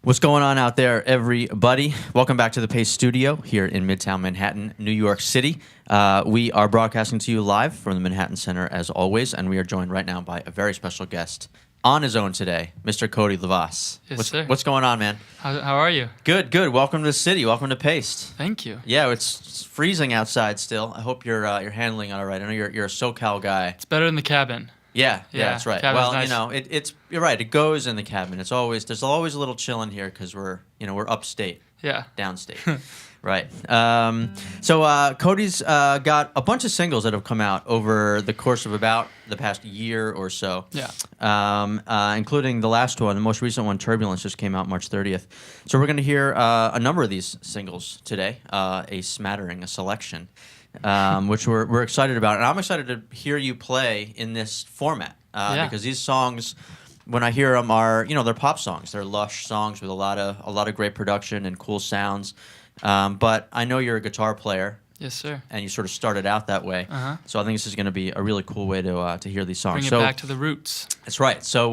What's going on out there, everybody? Welcome back to the Pace Studio here in Midtown Manhattan, New York City. We are broadcasting to you live from the Manhattan Center, as always, and we are joined right now by a very special guest on his own today, Mr. Cody LaVasse. Yes, sir. What's going on, man? How are you? Good, good. Welcome to the city. Welcome to Paste. Thank you. Yeah, it's freezing outside still. I hope you're handling it all right. I know you're a SoCal guy. It's better in the cabin. Yeah, Yeah, that's right. cabin's Well, nice. it's you're right. It goes in the cabin. There's always a little chill in here because we're upstate, Yeah. downstate, right? So Cody's got a bunch of singles that have come out over the course of about the past year or so. Yeah. Including the last one, the most recent one, Turbulence, just came out March 30th. So we're going to hear a number of these singles today, a smattering, a selection. Which we're excited about, and I'm excited to hear you play in this format because these songs, when I hear them, are they're pop songs, they're lush songs with a lot of great production and cool sounds. But I know you're a guitar player, Yes, sir. and you sort of started out that way. Uh-huh. So I think this is going to be a really cool way to hear these songs. Bring it back to the roots. That's right. So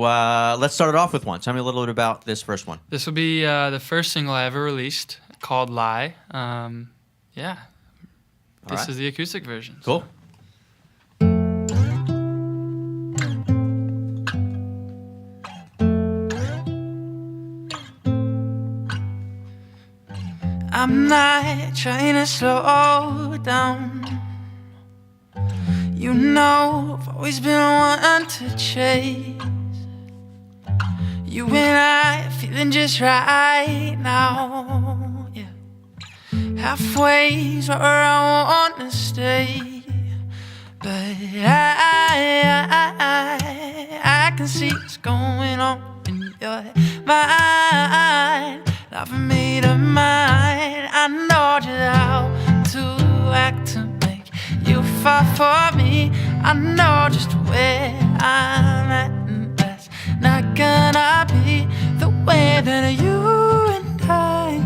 let's start it off with one. Tell me a little bit about this first one. This will be the first single I ever released, called "Lie." Yeah. This right. is the acoustic version. Cool. I'm not trying to slow down. You know, I've always been one to chase. You and I are feeling just right now. Yeah, halfway's where I wanna stay, but I can see what's going on in your mind. I've made up mine. I know just how to act to make you fall for me. I know just where I'm at, and that's not gonna be the way that you and I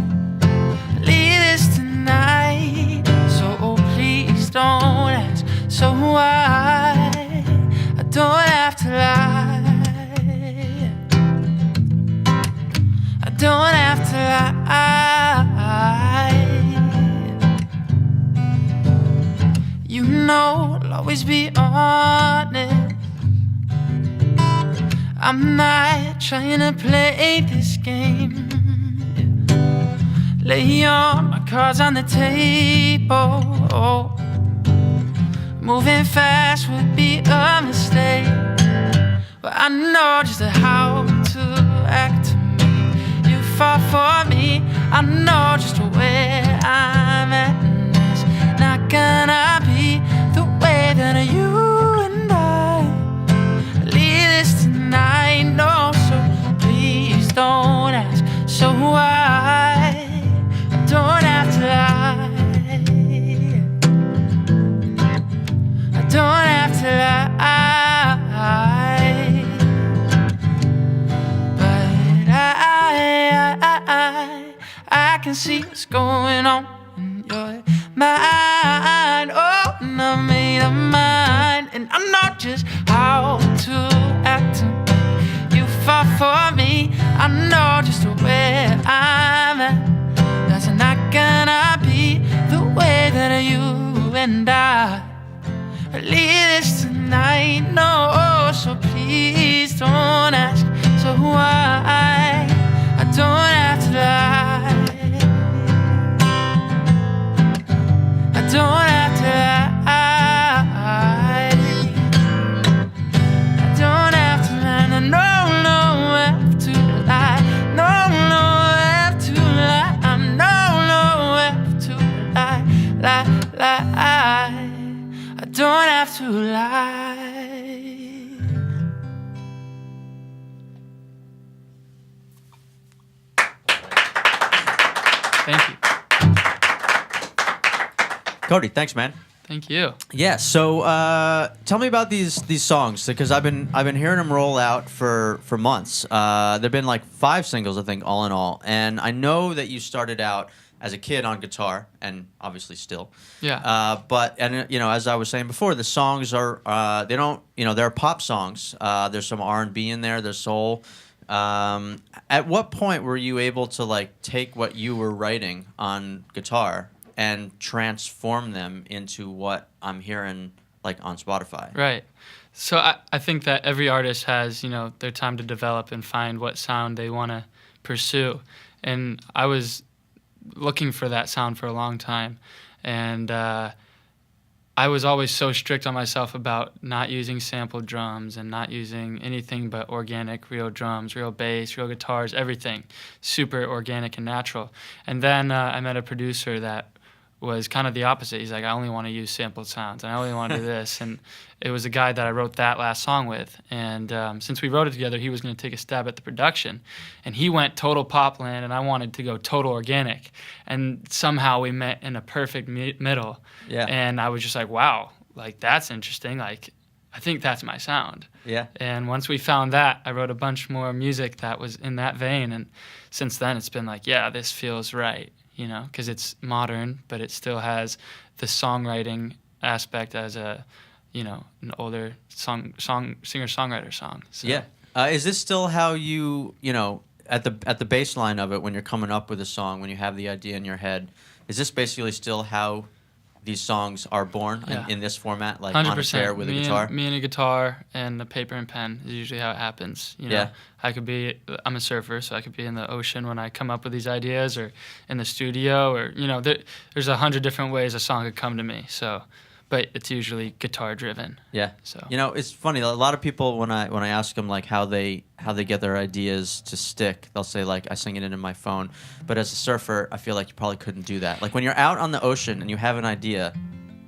leave this tonight. So please don't ask. So why I don't have to lie. I don't have to lie. You know I'll always be honest. I'm not trying to play this game. Lay all my cards on the table. Moving fast would be a mistake, but I know just how to act to make you fall for me. I know just where I'm at, and it's not gonna be the way that you and I leave this tonight. No, so please don't ask. So why I don't have to lie. I don't have to lie, but I can see what's going on in your mind. Oh, and I made up mine, and I know just how to act to make you fall for me. I know just where I'm at. That's not gonna be the way that you and I leave this tonight. No, so please don't ask. So why I don't have to lie. I don't have to lie. I don't have to lie. No, I have to lie. No, I have to lie. I have to lie. I don't have to lie. Thank you. Cody, thanks, man. Thank you. Yeah. So tell me about these songs, because I've been hearing them roll out for months. There've been like 5 singles, I think, all in all. And I know that you started out as a kid on guitar, and obviously still. Yeah. But as I was saying before, the songs are they're pop songs. There's some R&B in there. There's soul. At what point were you able to like take what you were writing on guitar and transform them into what I'm hearing like on Spotify? Right. So I think that every artist has, their time to develop and find what sound they want to pursue. And I was looking for that sound for a long time. And I was always so strict on myself about not using sampled drums and not using anything but organic, real drums, real bass, real guitars, everything super organic and natural. And then I met a producer that was kind of the opposite. He's like, I only want to use sampled sounds, and I only want to do this. And it was a guy that I wrote that last song with. And since we wrote it together, he was going to take a stab at the production. And he went total Popland, and I wanted to go total organic. And somehow we met in a perfect middle. Yeah. And I was just like, wow, like that's interesting. Like, I think that's my sound. Yeah. And once we found that, I wrote a bunch more music that was in that vein. And since then, it's been like, yeah, this feels right. Because it's modern, but it still has the songwriting aspect as an older singer-songwriter song. So. Yeah. Is this still how you at the baseline of it when you're coming up with a song, when you have the idea in your head, is this basically still how these songs are born in this format, like 100%. on a chair with a guitar? Me and a guitar and a paper and pen is usually how it happens. Yeah. I'm a surfer, so I could be in the ocean when I come up with these ideas, or in the studio, or there's 100 different ways a song could come to me. So, but it's usually guitar driven. Yeah. So it's funny. A lot of people when I ask them like how they get their ideas to stick, they'll say like I sing it into my phone. But as a surfer, I feel like you probably couldn't do that. Like when you're out on the ocean and you have an idea,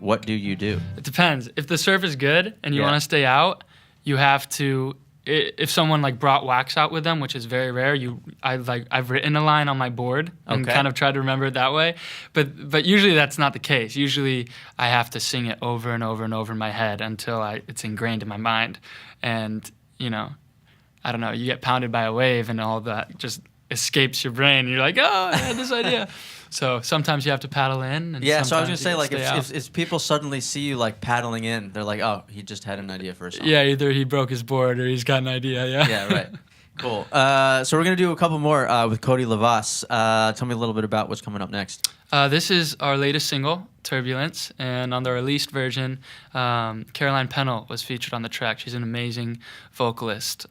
what do you do? It depends. If the surf is good and you want to stay out, you have to. If someone like brought wax out with them, which is very rare, I've written a line on my board and kind of tried to remember it that way, but usually that's not the case. Usually I have to sing it over and over and over in my head until it's ingrained in my mind, and I don't know, you get pounded by a wave and all that just escapes your brain. And you're like, oh, I had this idea. So sometimes you have to paddle in. And so I was gonna say, like, if if people suddenly see you like paddling in, they're like, oh, he just had an idea for a song. Yeah, either he broke his board or he's got an idea. Yeah. Yeah. Right. Cool. So we're gonna do a couple more with Cody Lavas. Tell me a little bit about what's coming up next. This is our latest single, Turbulence, and on the released version, Caroline Pennell was featured on the track. She's an amazing vocalist.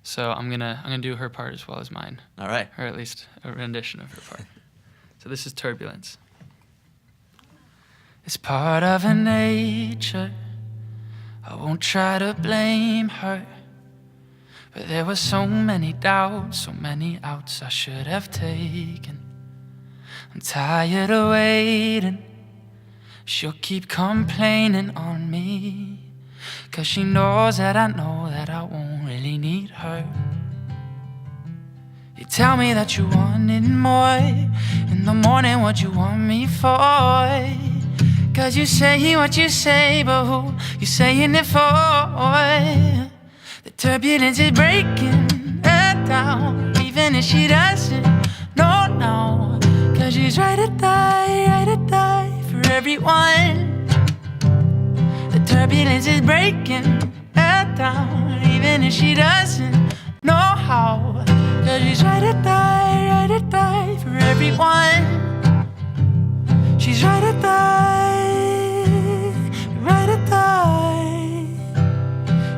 So I'm gonna do her part as well as mine. All right. Or at least a rendition of her part. So this is Turbulence. It's part of her nature. I won't try to blame her. But there were so many doubts, so many outs I should have taken. I'm tired of waiting. She'll keep complaining on me, 'cause she knows that I know that I won't really need her. You tell me that you wanted more. In the morning, what you want me for? 'Cause you say what you say, but who you saying it for? The turbulence is breaking her down, even if she doesn't know now. 'Cause she's ready to die for everyone. The turbulence is breaking her down, even if she doesn't know how. 'Cause she's ready to die for everyone. She's ready to die, ready to die.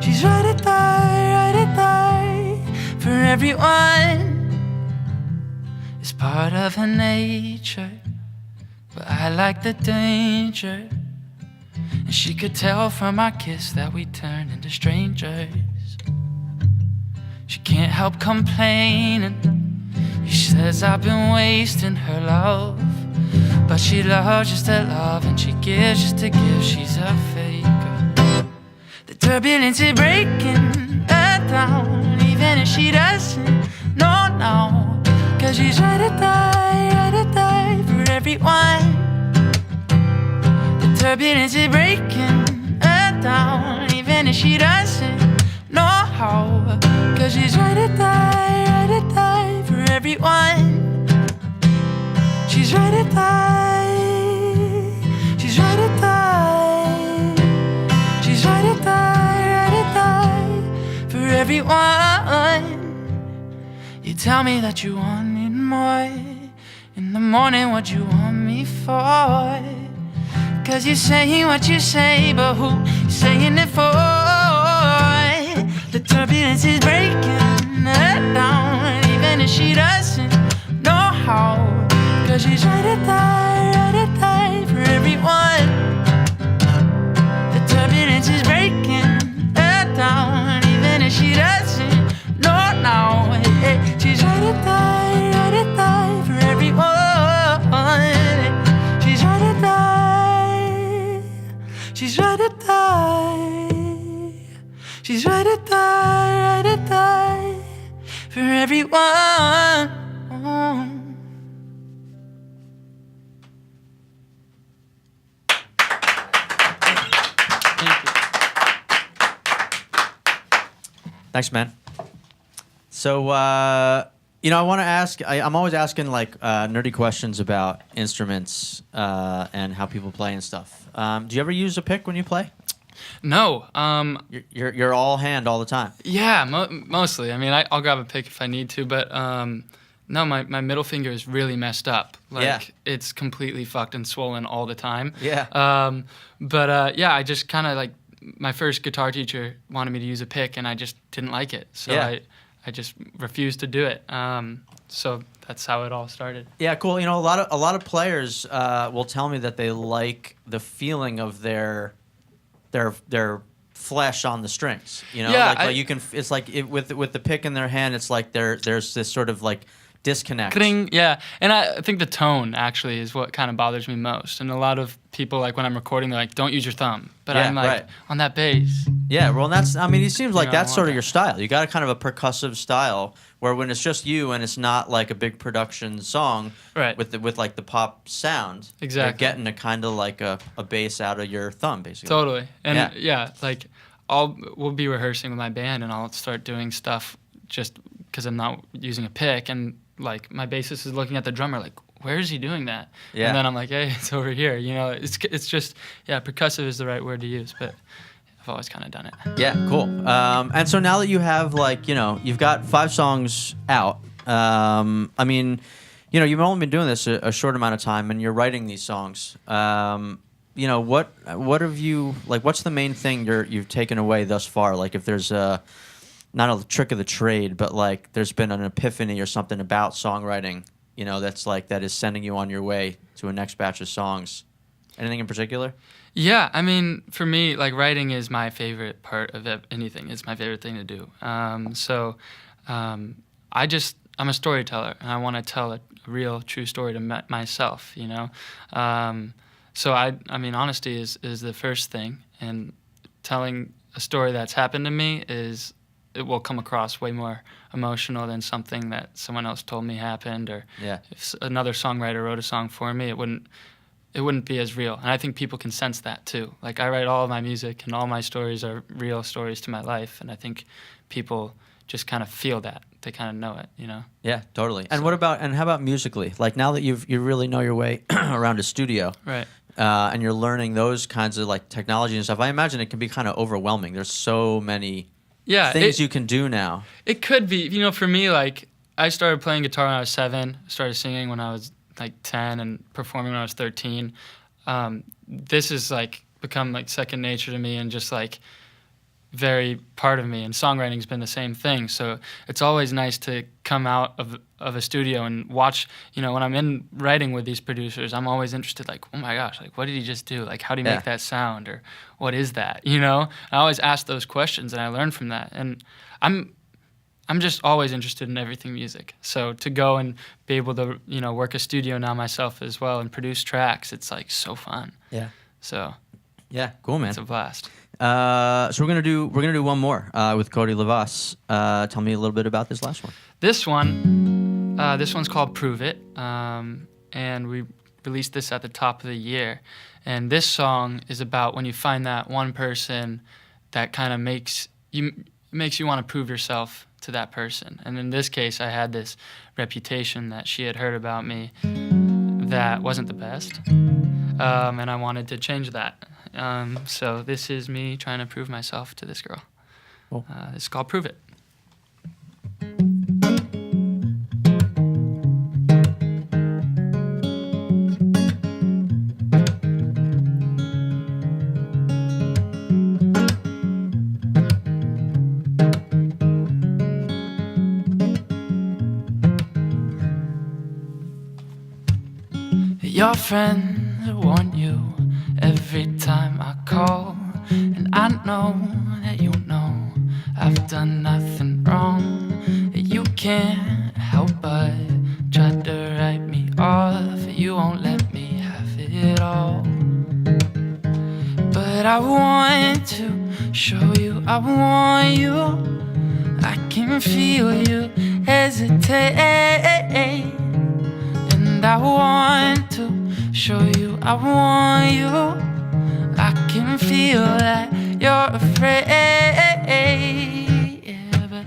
She's ready to die for everyone. It's part of her nature, but I like the danger. And she could tell from our kiss that we turned into strangers. She can't help complaining. She says I've been wasting her love, but she loves just to love, and she gives just to give. She's a faker. The turbulence is breaking her down, even if she doesn't know now. 'Cause she's ready to die for everyone. The turbulence is breaking her down, even if she doesn't know how. 'Cause she's ready to die for everyone. She's ready to die. She's ready to die. She's ready to die for everyone. tell me that you wanted more. In the morning, what you want me for? 'Cause you're saying what you say, but who you saying it for? The turbulence is breaking her down, even if she doesn't know how. 'Cause she's right to die for everyone. The turbulence is breaking her down, even if she doesn't know now. She's right to die for everyone. She's right to die. She's right to die. She's right to die for everyone. Thanks, man. So, I want to ask. I'm always asking like nerdy questions about instruments and how people play and stuff. Do you ever use a pick when you play? No. You're all hand all the time. Yeah, mostly. I mean, I'll grab a pick if I need to, but no, my middle finger is really messed up. Like, it's completely fucked and swollen all the time. Yeah. I just kind of like, my first guitar teacher wanted me to use a pick, and I just didn't like it. So I just refused to do it. So that's how it all started. Yeah, cool. A lot of players will tell me that they like the feeling of their flesh on the strings. Like you can. It's like with the pick in their hand. It's like there's this sort of like disconnect. Yeah, and I think the tone actually is what kind of bothers me most. And a lot of people, like when I'm recording, they're like, "Don't use your thumb," but I'm like, on that bass. Yeah, well, it seems like that's sort of that. your style. You got a kind of a percussive style where when it's just you and it's not like a big production song, Right. with like the pop sound, Exactly. you're getting a kind of like a bass out of your thumb, basically. Totally. And like we'll be rehearsing with my band, and I'll start doing stuff just because I'm not using a pick, and like my bassist is looking at the drummer like, where is he doing that? Yeah. And then I'm like, hey, it's over here. It's just, percussive is the right word to use, but I've always kind of done it. Yeah, cool. And so now that you have you've got 5 songs out. You've only been doing this a short amount of time, and you're writing these songs. What have you what's the main thing you've taken away thus far? Like if there's not a trick of the trade, but like there's been an epiphany or something about songwriting, that is sending you on your way to a next batch of songs. Anything in particular? Yeah, I mean, for me, like writing is my favorite part of anything. It's my favorite thing to do. I'm a storyteller, and I want to tell a real, true story to myself. So honesty is the first thing, and telling a story that's happened to me it will come across way more emotional than something that someone else told me happened, or if another songwriter wrote a song for me, it wouldn't be as real. And I think people can sense that too. Like I write all of my music, and all my stories are real stories to my life, and I think people just kind of feel that. They kind of know it, Yeah, totally. And how about musically? Like now that you really know your way around a studio, right? And you're learning those kinds of like technology and stuff, I imagine it can be kind of overwhelming. There's so many things you can do now. It could be. For me, like I started playing guitar when I was 7, started singing when I was like 10, and performing when I was 13. This has like become like second nature to me, and just like very part of me. And songwriting's been the same thing. So it's always nice to come out of a studio and watch. When I'm in writing with these producers, I'm always interested. Like, oh my gosh, like what did he just do? Like how do you make that sound, or what is that? I always ask those questions, and I learn from that. And I'm just always interested in everything music. So to go and be able to, work a studio now myself as well and produce tracks, it's like so fun. Yeah. So yeah, cool, man. It's a blast. So we're gonna do one more with Cody LaVasse. Tell me a little bit about this last one. This one's called "Prove It," and we released this at the top of the year. And this song is about when you find that one person that kind of makes you want to prove yourself to that person. And in this case, I had this reputation that she had heard about me that wasn't the best, and I wanted to change that. So this is me trying to prove myself to this girl. Cool. It's called "Prove It." Your friends warn you every time I call, and I know that you know I've done nothing wrong. You can't help but try to write me off. You won't let me have it all. But I want to show you I want you. I can feel you hesitate, and I want to show you I want you. I can feel that you're afraid, yeah, but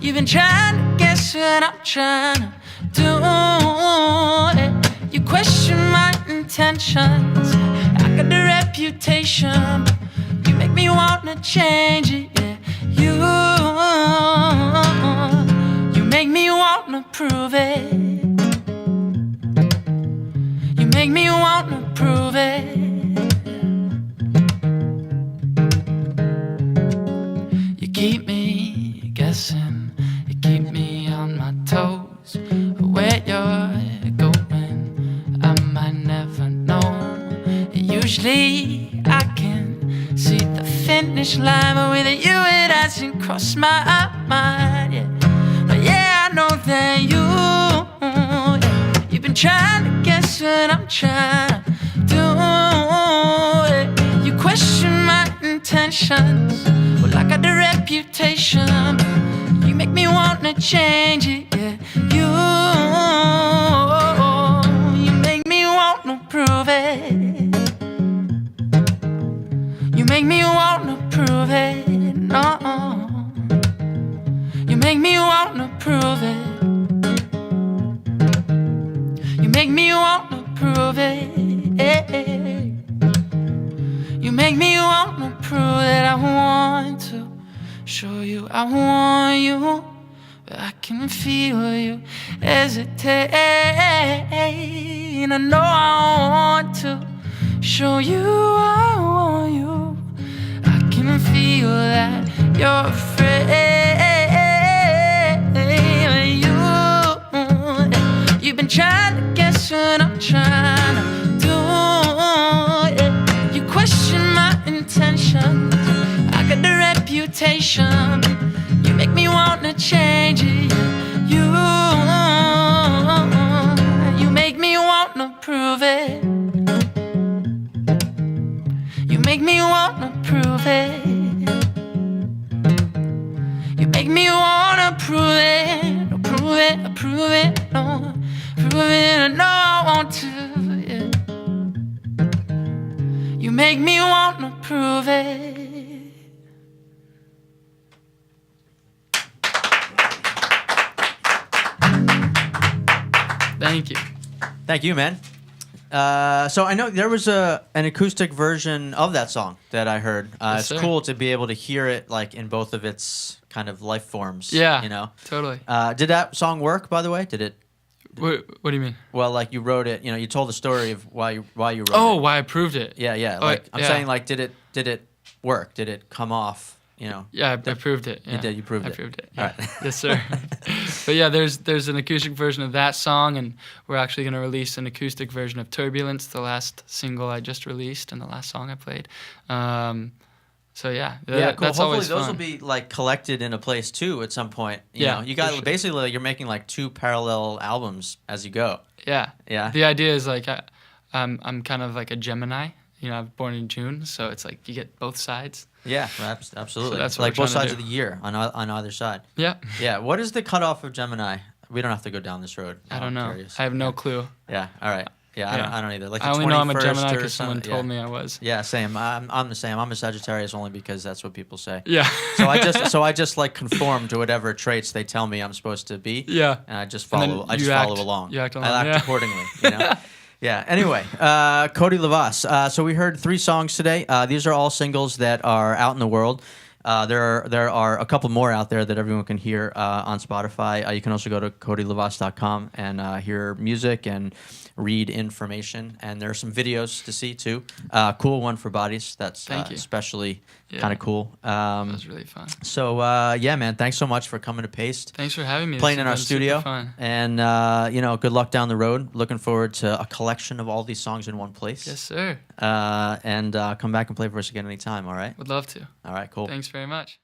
you've been trying to guess what I'm trying to do. You question my intentions. I got the reputation, but you make me wanna change it, yeah. You make me wanna prove it. You make me wanna prove it. You keep me guessing. You keep me on my toes. Where you're going, I might never know. Usually I can see the finish line, but with you it hasn't crossed my mind, yeah. But yeah, I know that you've been trying to guess what I'm trying to do, yeah. You question my intentions. Well, I got the reputation. You make me wanna change it, yeah. You make me wanna prove it. You make me wanna prove it, no. You make me wanna prove it. You make me wanna prove it. You make me wanna prove that I want to show you I want you. But I can feel you hesitate, and I know I want to show you I want you. I can feel that you're afraid. You've been trying to guess what I'm trying to do, yeah. You question my intentions. I got the reputation. You make me wanna change it. You make me wanna prove it. You make me wanna prove it. You make me wanna prove it. No, prove it, prove it, no. Prove it, I know I want to, yeah. You make me wanna prove it. Thank you. Thank you, man. So I know there was an acoustic version of that song that I heard. Yes, it's sir. cool to be able to hear it like in both of its kind of life forms. Yeah, you know. totally. Did that song work, by the way? Did it? What do you mean? Well, like you wrote it. You know, you told the story of why you wrote it. Oh, why I proved it. Yeah, yeah. Oh, Like I'm yeah. saying, like did it work? Did it come off? You know. Yeah, I proved it. Yeah. You did. You proved I it. proved it. All Yeah. right. Yes, sir. But yeah, there's an acoustic version of that song, and we're actually going to release an acoustic version of Turbulence, the last single I just released and the last song I played. So yeah, Yeah, cool. that's Hopefully always those fun. will be like collected in a place too at some point. You Yeah, know, you for got sure. basically like, you're making like 2 parallel albums as you go. Yeah. Yeah. The idea is like I'm kind of like a Gemini. You know, I was born in June, so it's like you get both sides. Yeah, absolutely. So that's what like we're both trying sides to of the do. year on either side. Yeah. Yeah. What is the cutoff of Gemini? We don't have to go down this road. I don't I'm know. curious. I have no clue. Yeah. All right. Yeah. Yeah. I don't either. Like the I only know I'm a 21st Gemini or because someone something. told Yeah. me I was. Yeah. Same. I'm the same. I'm a Sagittarius only because that's what people say. Yeah. So I just like conform to whatever traits they tell me I'm supposed to be. Yeah. And I just And then follow. I you just act- follow along. you act I along, act yeah. accordingly. You know. Yeah. Anyway, Cody Lavas. So we heard 3 songs today. These are all singles that are out in the world. There are a couple more out there that everyone can hear on Spotify. You can also go to CodyLavas.com and hear music and read information. And there are some videos to see too. Cool one for bodies. That's Thank you. especially Yeah. kind of cool. That was really fun. So yeah, man, thanks so much for coming to Paste. Thanks for having me. This Playing has in our been super studio, Fun. and good luck down the road. Looking forward to a collection of all these songs in one place. Yes, sir. And come back and play for us again anytime. All right. Would love to. All right. Cool. Thanks very much.